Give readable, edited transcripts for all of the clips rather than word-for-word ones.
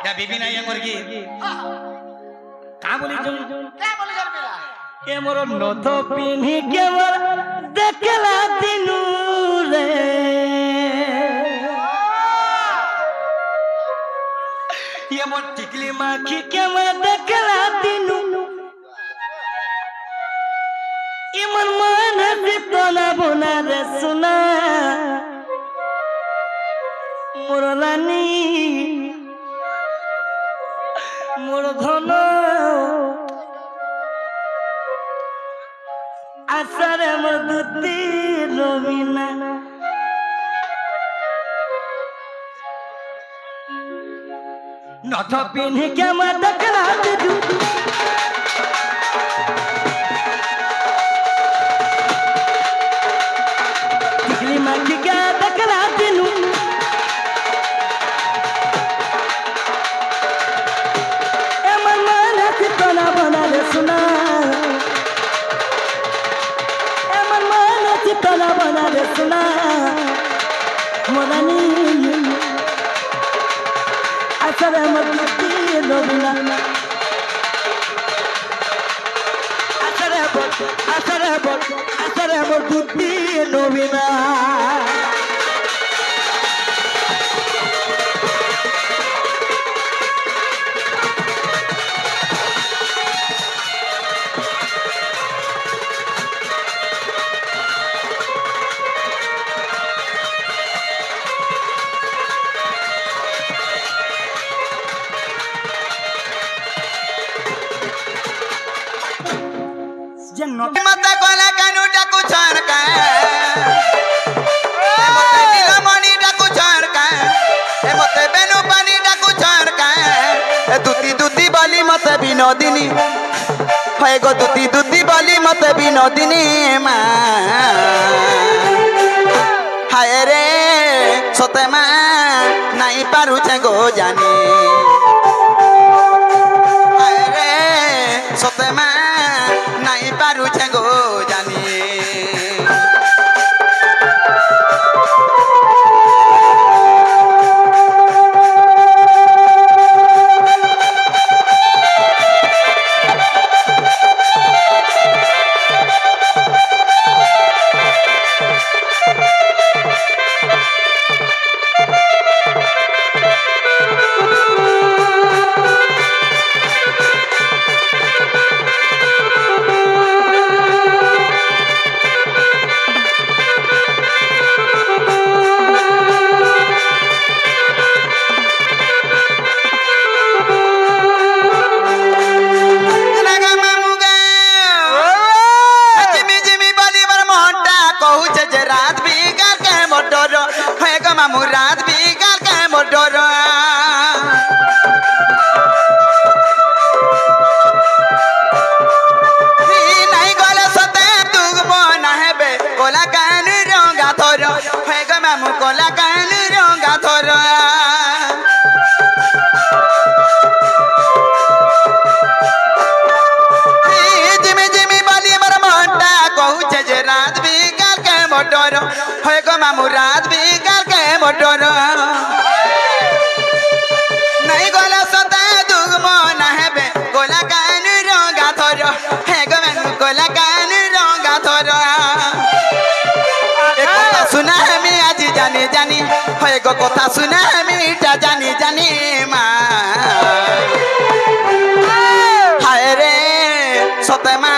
या बीबी नहीं है करके कहाँ बोली जो ये मोर नथ पिन्ही के मोर देखला दिनु रे ये मोर टिकली माखी के मोर देखला दिनु ये मन मन बितला बुना रे सुना मोर लानी मोर धन आसरे मोर दुती रविना नथ पिन्ही के मैं देखला दिनु टिकली माखी के देखला दिनु सुना मन मन चितना बना रे सुना मोरानी असर मत लोबिना असर मत लोबिना मत कोला कानू डाकू छान का ए मत नीला मणि डाकू छान का ए मत बेनु पानी डाकू छान का ए दुती दुती बाली मत विनोदिनी होय गो दुती दुती बाली मत विनोदिनी मा हाय रे सते मा नाही पारु छे गो जानी हाय रे सते मा नहीं पारू छगो जानी मामू रात भी गाल के मोटर नहीं गले सते तुग मना हेबे कोला कान रंगा थोर हे ग मामू कोला कान रंगा थोर जिमी जिमी बाली मर मोटा कहू छे जे रात भी गाल के मोटर हे ग मामू रात भी मोटर नहीं गोला सता दुग मना हेबे गोला कान रंगा थोर हे गमन गोला कान रंगा थोर एक कथा सुना हमें आज जानी जानी होय गो कथा सुना हमें इटा जानी जानी मा हाय रे सते मा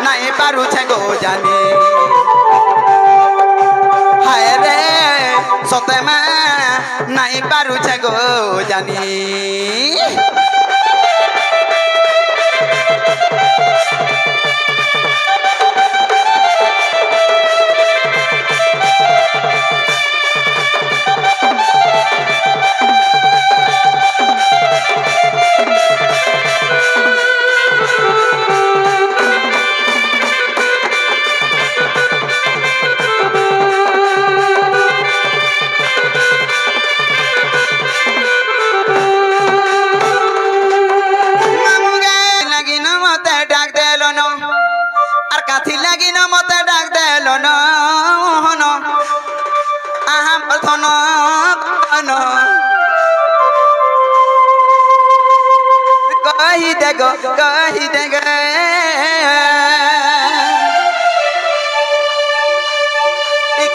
नहीं पारू छे गो जानी हाय रे सते मा नहीं पारू छे गो जानी गो कही दे गे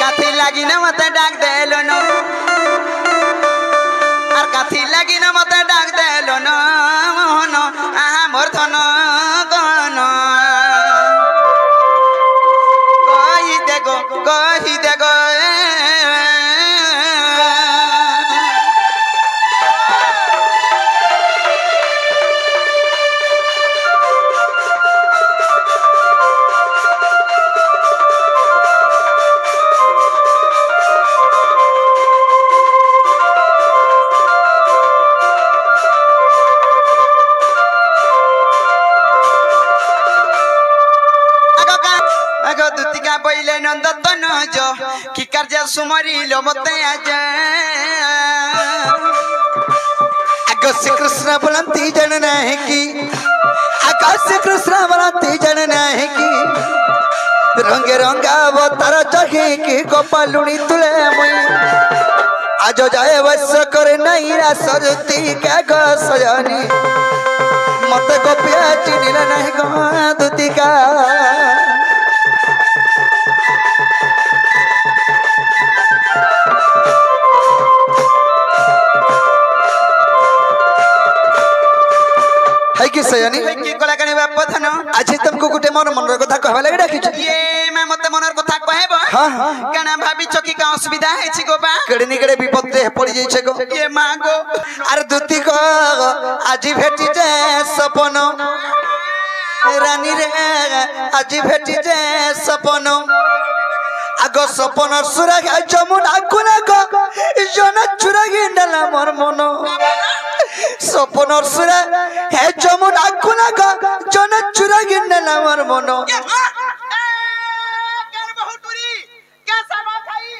काथी लगी न मत डाक देलो न और काथी लगी न मत डाक देलो न मोहन आहा मोर धन गन कही दे गो पहले नंद तन जो कि कर्जा सुमरी लो मत आजा आगो से कृष्ण बुलंती जन नहीं की आगो से कृष्ण बुलंती जन नहीं की रंगे रंगा वो तारा चढ़ी की गोपालुनी तुले मुई आज जाए वैस करे नहीं रा सरती क्या गो सजनी मत गोपिया चिनिला नहीं गो दुती का है कि सयानी है कि कोला कने बाप धन आज तुमको गुटे मोर मनर कथा कहबा लागि डाकी छ ये मैं मते मनर कथा कहबो हां कना भाभी चकी का असुविधा है छी गो बा केडनी केडे विपद रे पड़ी जाई छ गो ये मां गो अरे दुती को आज भेटी जे सपन रानी रे आज भेटी जे सपन आगो सपन सुरग जमुना कुना गो जन चुरगी डला मोर मन सपन सुरा हे जमुना कुना गो जन चुरगी डला मोर मन केन बहुटुरी के सामा खाई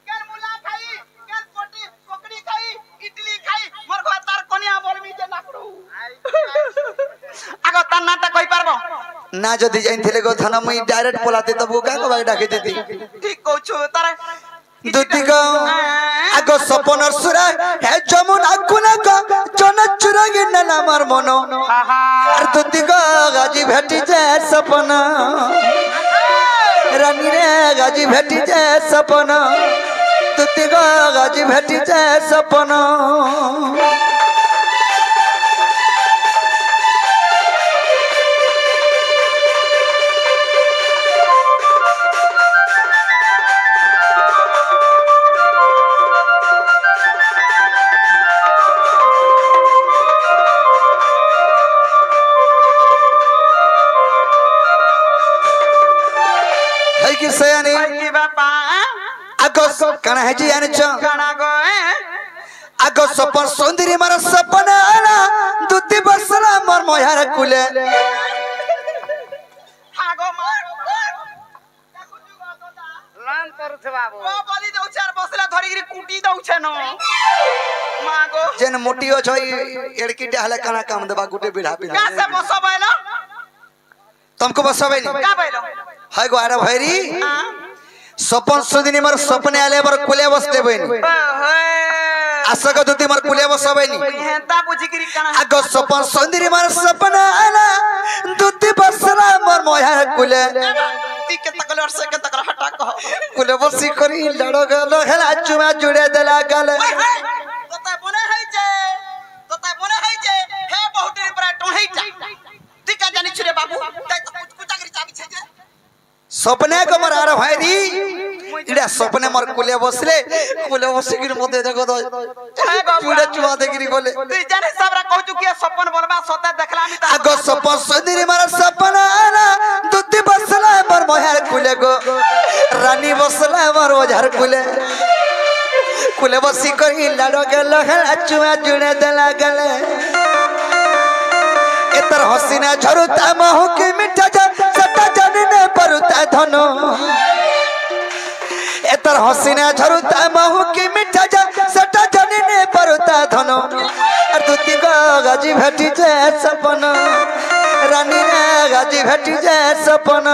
केन मुला खाई केन कोटी कोकड़ी खाई इडली खाई मोर को तार कोनिया बोलमी जे लाकड़ू आगो ता नाटा कहि पारबो ना जदी जाइनथिले गो थाना मई डायरेक्ट पलाते तब का को बाग डाके देती ठीक कहू छु तारा दुती गो आगो सपन सुरा हे जमुना कुना गो जन चुरगी नला मार मन और दुती गो गाजी भेटी जे सपन रानी रे गाजी भेटी जे सपन दुती गो गाजी भेटी जे सपन आगो कना है जी आने छ कना गो आगो सपन सुंदरी मार सपन आला दुती बसला मोर मोहर कुले आगो मार लान करछ बाबू ओ बली दउ चार बसला धरि गिरी कुटी दउ छ न मागो जेन मोटियो छ एड़की डाले कना काम देबा गुटे बिढ़ा बिढ़ा का से बसबै न तुमको बसबै न का बैलो है गो आरे भैरी सपन सुदिनी मर सपने आले बर कुले बस देबेनी आशा को दुती मर कुले बस हबेनी हेता बुझी गिरी कना आगो सपन सुदिनी मर सपना आला दुती बसला मर मोहर कुले ती के तकल वर्ष के तकल हटा कह कुले बसी करी लड़ो गलो हेला चुमा जुड़े देला गले तोता बने है जे हे बहुटी पर टोहैटा ती का जानि छुरे बाबू कुटा गिरी चाबी छे जे सपने को मर आरे भाईरी इडा सपने मर कुले बसले गिर मते देखो तो पूरा चुआ दे गिरी बोले तू जाने सबरा कहू छु के सपन बरबा सते देखला मी आगो सपन सदिनी मर सपन आला दुती बसला मर मोहर कुले गो रानी बसला मर ओझर कुले बसी करी लाडो के लहला चुआ जुड़े देला गले एतर हसीना झरुता महु की मिठा सटा जानने परुता धनो एतर हसीना झरुता महु की मिठा सटा जानने परुता धनो और दुती गो गाजी भेटी जे सपन रानी रे गाजी भेटी जे सपन